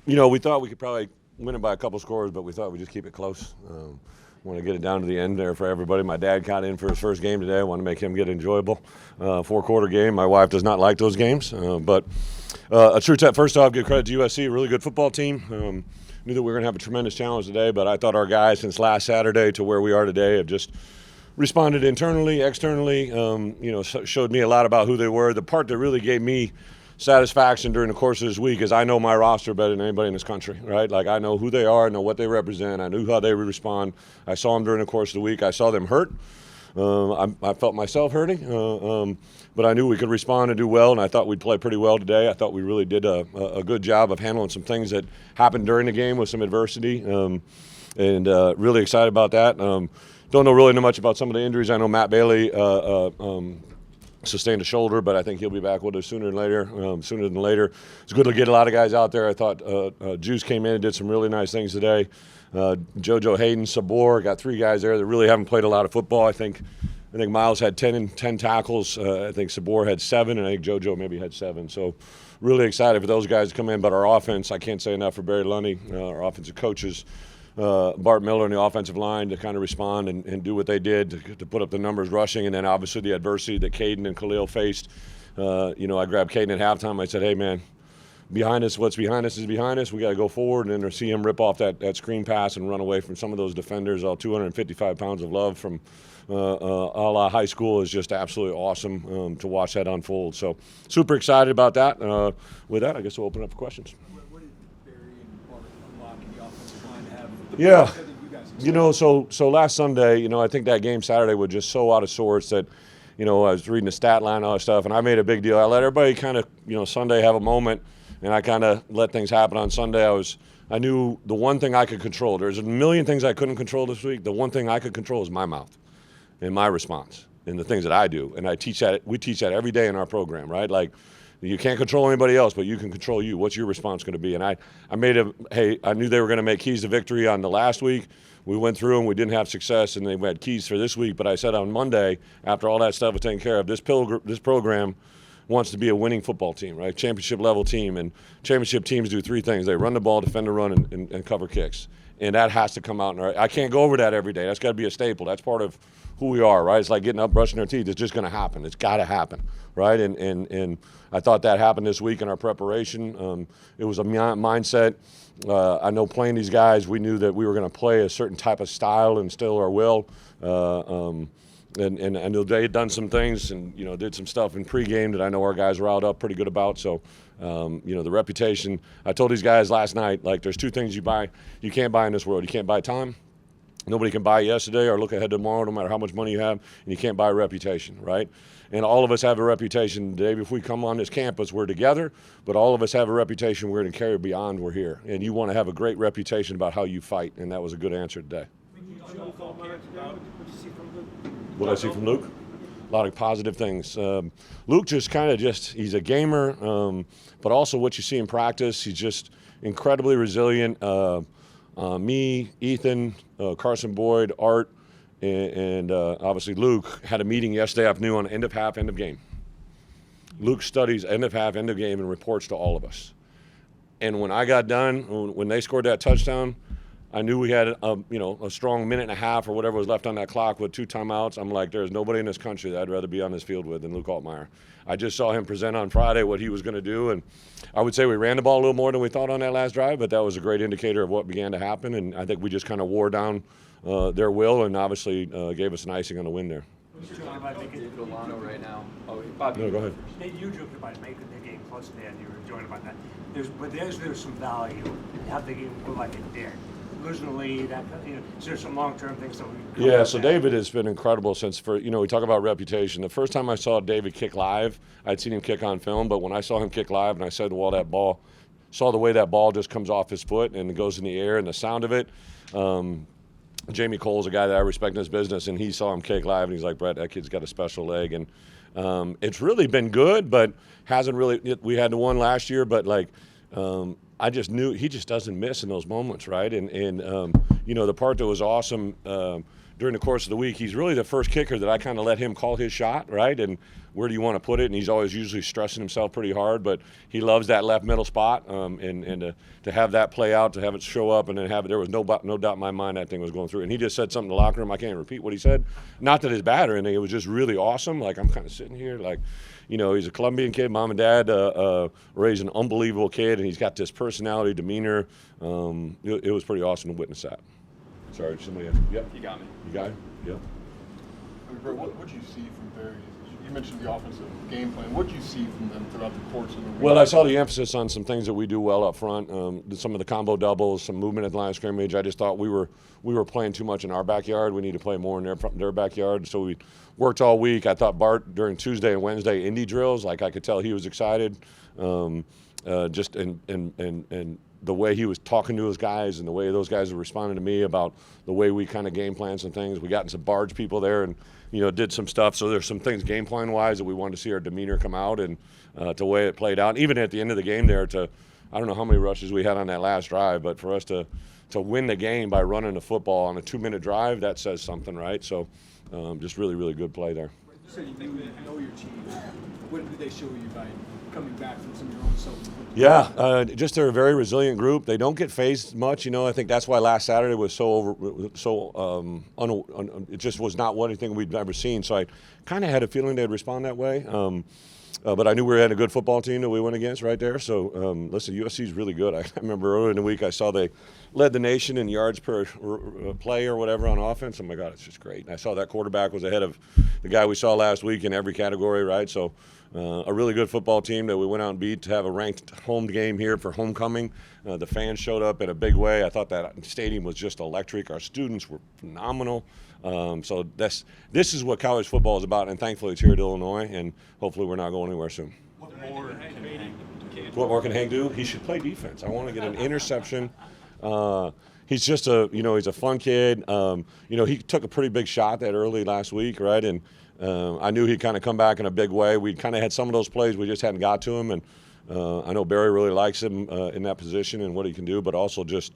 We thought we could probably win it by a couple scores, but we thought we'd just keep it close. Want to get it down to the end there for everybody. My dad got in for his first game today. I want to make him get enjoyable. 4-quarter game. My wife does not like those games, but a true test. First off, give credit to USC, a really good football team. Knew that we were going to have a tremendous challenge today, but I thought our guys since last Saturday to where we are today have just responded internally, externally. Showed me a lot about who they were. The part that really gave me satisfaction during the course of this week is I know my roster better than anybody in this country, right? Like I know who they are, I know what they represent, I knew how they would respond. I saw them during the course of the week. I saw them hurt. I felt myself hurting, but I knew we could respond and do well, and I thought we'd play pretty well today. I thought we really did a good job of handling some things that happened during the game with some adversity, and really excited about that. Don't know really much about some of the injuries. I know Matt Bailey sustained a shoulder, but I think he'll be back with us sooner than later. It's good to get a lot of guys out there. I thought Gies came in and did some really nice things today. JoJo Hayden, Sabor, got 3 guys there that really haven't played a lot of football. I think Miles had 10 tackles. I think Sabor had 7, and I think JoJo maybe had 7. So really excited for those guys to come in. But our offense, I can't say enough for Barry Lunny, our offensive coaches, Bart Miller and the offensive line to kind of respond and do what they did to put up the numbers rushing, and then obviously the adversity that Caden and Khalil faced. I grabbed Caden at halftime. I said, hey, man, behind us, what's behind us is behind us. We got to go forward, and then to see him rip off that screen pass and run away from some of those defenders, all 255 pounds of love from a la high school is just absolutely awesome to watch that unfold. So super excited about that. With that, I guess we'll open up for questions. Yeah, so last Sunday, I think that game Saturday was just so out of sorts that, I was reading the stat line and all that stuff, and I made a big deal. I let everybody kind of, Sunday have a moment, and I kind of let things happen on Sunday. I knew the one thing I could control. There's a million things I couldn't control this week. The one thing I could control is my mouth and my response and the things that I do, and we teach that every day in our program, right? Like, you can't control anybody else, but you can control you. What's your response going to be? And I knew they were going to make keys to victory on the last week. We went through and we didn't have success, and they had keys for this week. But I said on Monday, after all that stuff was taken care of, this program wants to be a winning football team, right? Championship level team. And championship teams do 3 things. They run the ball, defend the run, and cover kicks. And that has to come out. I can't go over that every day. That's got to be a staple. That's part of who we are, right? It's like getting up, brushing our teeth. It's just going to happen. It's got to happen, right? And I thought that happened this week in our preparation. It was a mindset. I know playing these guys, we knew that we were going to play a certain type of style and still our will. And I know they had done some things and, did some stuff in pregame that I know our guys riled up pretty good about. So, the reputation. I told these guys last night, like, there's 2 things you can't buy in this world. You can't buy time. Nobody can buy yesterday or look ahead tomorrow, no matter how much money you have, and you can't buy a reputation, right? And all of us have a reputation. Dave, if we come on this campus, we're together, but all of us have a reputation we're going to carry beyond we're here. And you want to have a great reputation about how you fight, and that was a good answer today. What did I see from Luke? A lot of positive things. Luke just he's a gamer, but also what you see in practice, he's just incredibly resilient. Me, Ethan, Carson Boyd, Art, and obviously Luke had a meeting yesterday afternoon on end of half, end of game. Luke studies end of half, end of game, and reports to all of us. And when I got done, when they scored that touchdown, I knew we had a strong minute and a half or whatever was left on that clock with 2 timeouts. I'm like, there's nobody in this country that I'd rather be on this field with than Luke Altmire. I just saw him present on Friday what he was going to do, and I would say we ran the ball a little more than we thought on that last drive, but that was a great indicator of what began to happen, and I think we just kind of wore down their will and obviously gave us an icing on the win there. Right now. No, go ahead. You joked about making the game close there, and you were enjoying about that. There's some value in how the game go like it did. Losing the lead, is there some long-term things that we? Yeah, so David has been incredible since we talk about reputation. The first time I saw David kick live, I'd seen him kick on film, but when I saw him kick live and I said, well, saw the way that ball just comes off his foot and it goes in the air and the sound of it. Jamie Cole's a guy that I respect in his business, and he saw him kick live, and he's like, Brett, that kid's got a special leg. And it's really been good, but hasn't really – we had the one last year, but, I just knew he just doesn't miss in those moments, right? And the part that was awesome during the course of the week, he's really the first kicker that I kind of let him call his shot, right? And where do you want to put it? And he's always usually stressing himself pretty hard, but he loves that left middle spot. And to have that play out, to have it show up, and then have it, there was no doubt in my mind that thing was going through. And he just said something in the locker room. I can't repeat what he said. Not that it's bad or anything. It was just really awesome. Like, I'm kind of sitting here, like, he's a Colombian kid. Mom and dad raised an unbelievable kid, and he's got this personality, demeanor. It was pretty awesome to witness that. Sorry, somebody asked. Yep. You got me. You got it? Yep. I mean, Bret, what did you see from Barry? You mentioned the offensive game plan. What did you see from them throughout the course of the week? Well, I saw the emphasis on some things that we do well up front. Some of the combo doubles, some movement at the line of scrimmage. I just thought we were playing too much in our backyard. We need to play more in their backyard. So we worked all week. I thought Bart during Tuesday and Wednesday Indy drills, like I could tell he was excited. Just in the way he was talking to his guys and the way those guys were responding to me about the way we kind of game plan some things. We got some barge people there and, did some stuff. So there's some things game plan wise that we wanted to see our demeanor come out and the way it played out. Even at the end of the game there I don't know how many rushes we had on that last drive, but for us to win the game by running the football on a 2-minute drive, that says something, right? So just really, really good play there. So you know your team. What did they show you by coming back from some of your own self? Yeah, just they're a very resilient group. They don't get phased much, I think that's why last Saturday was it just was not anything we'd ever seen. So I kind of had a feeling they'd respond that way. But I knew we had a good football team that we went against right there. So, listen, USC is really good. I remember earlier in the week I saw they led the nation in yards per play or whatever on offense. Oh, my God, it's just great. And I saw that quarterback was ahead of the guy we saw last week in every category, right? So, a really good football team that we went out and beat to have a ranked home game here for homecoming. The fans showed up in a big way. I thought that stadium was just electric. Our students were phenomenal. So this is what college football is about, and thankfully it's here at Illinois, and hopefully we're not going anywhere soon. What more can Hank do? He should play defense. I want to get an interception. He's just he's a fun kid. He took a pretty big shot that early last week, right? And I knew he'd kind of come back in a big way. We kind of had some of those plays, we just hadn't got to him, and I know Barry really likes him in that position and what he can do, but also just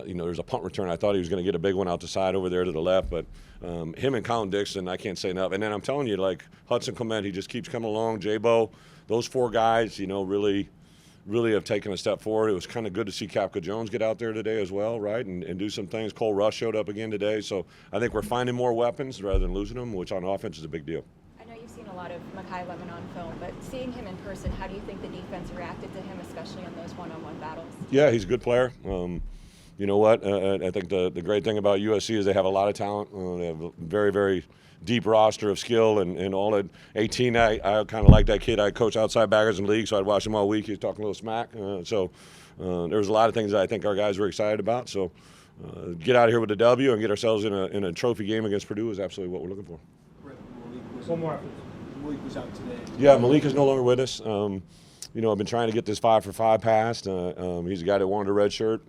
there's a punt return. I thought he was going to get a big one out the side over there to the left, but him and Colin Dixon, I can't say enough. And then I'm telling you, like Hudson Clement, he just keeps coming along. J-Bo, those 4 guys, really have taken a step forward. It was kind of good to see Capka Jones get out there today as well, right, and do some things. Cole Rush showed up again today. So I think we're finding more weapons rather than losing them, which on offense is a big deal. I know you've seen a lot of Mekhi Lemon on film, but seeing him in person, how do you think the defense reacted to him, especially on those one-on-one battles? Yeah, he's a good player. You know what? I think the great thing about USC is they have a lot of talent. They have a very, very deep roster of skill and all at 18. I kind of like that kid. I coach outside backers in the league, so I'd watch him all week. He was talking a little smack. So there was a lot of things that I think our guys were excited about. So get out of here with a W and get ourselves in a trophy game against Purdue is absolutely what we're looking for. One more. Malik was out today. Yeah, Malik is no longer with us. I've been trying to get this 5-for-5 passed. He's a guy that wanted a red shirt.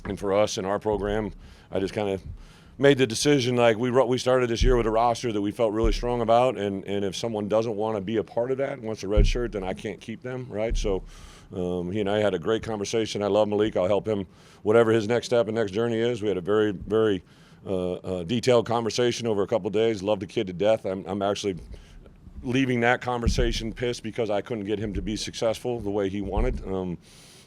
And for us in our program, I just kind of made the decision, like we started this year with a roster that we felt really strong about, and if someone doesn't want to be a part of that, wants a red shirt, then I can't keep them, right? So he and I had a great conversation. I love Malik. I'll help him whatever his next step and next journey is. We had a very, very detailed conversation over a couple of days. Love the kid to death. I'm actually leaving that conversation pissed because I couldn't get him to be successful the way he wanted.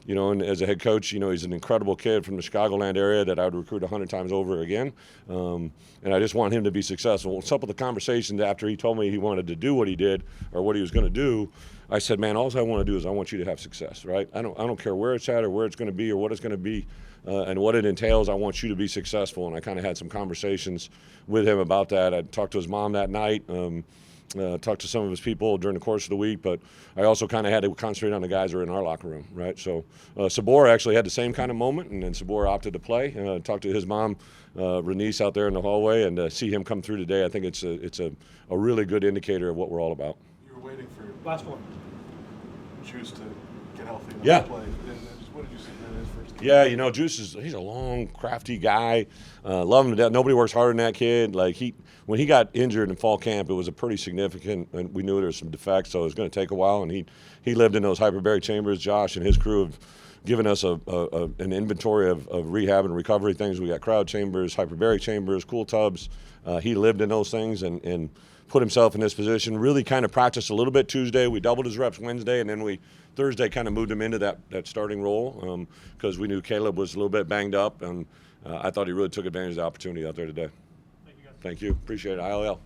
And as a head coach, he's an incredible kid from the Chicagoland area that I would recruit 100 times over again. And I just want him to be successful. What's up with the conversations after he told me he wanted to do what he did or what he was going to do? I said, man, all I want to do is I want you to have success, right? I don't care where it's at or where it's going to be or what it's going to be and what it entails. I want you to be successful. And I kind of had some conversations with him about that. I talked to his mom that night. Talked to some of his people during the course of the week, but I also kind of had to concentrate on the guys that are in our locker room, right? So Sabor actually had the same kind of moment, and then Sabor opted to play. Talked to his mom, Renice, out there in the hallway, and see him come through today. I think it's a really good indicator of what we're all about. You were waiting for Last one. Juice to get healthy and Yeah. play. And just what did you see in his first game? Yeah, you know, Juice he's a long, crafty guy. Love him to death. Nobody works harder than that kid. Like when he got injured in fall camp, it was a pretty significant, and we knew there was some defects, so it was going to take a while. And he lived in those hyperbaric chambers. Josh and his crew have given us an inventory of rehab and recovery things. We got crowd chambers, hyperbaric chambers, cool tubs. He lived in those things and put himself in this position. Really kind of practiced a little bit Tuesday. We doubled his reps Wednesday, and then Thursday kind of moved him into that starting role because we knew Caleb was a little bit banged up, and I thought he really took advantage of the opportunity out there today. Thank you, guys. Thank you. Appreciate it. ILL.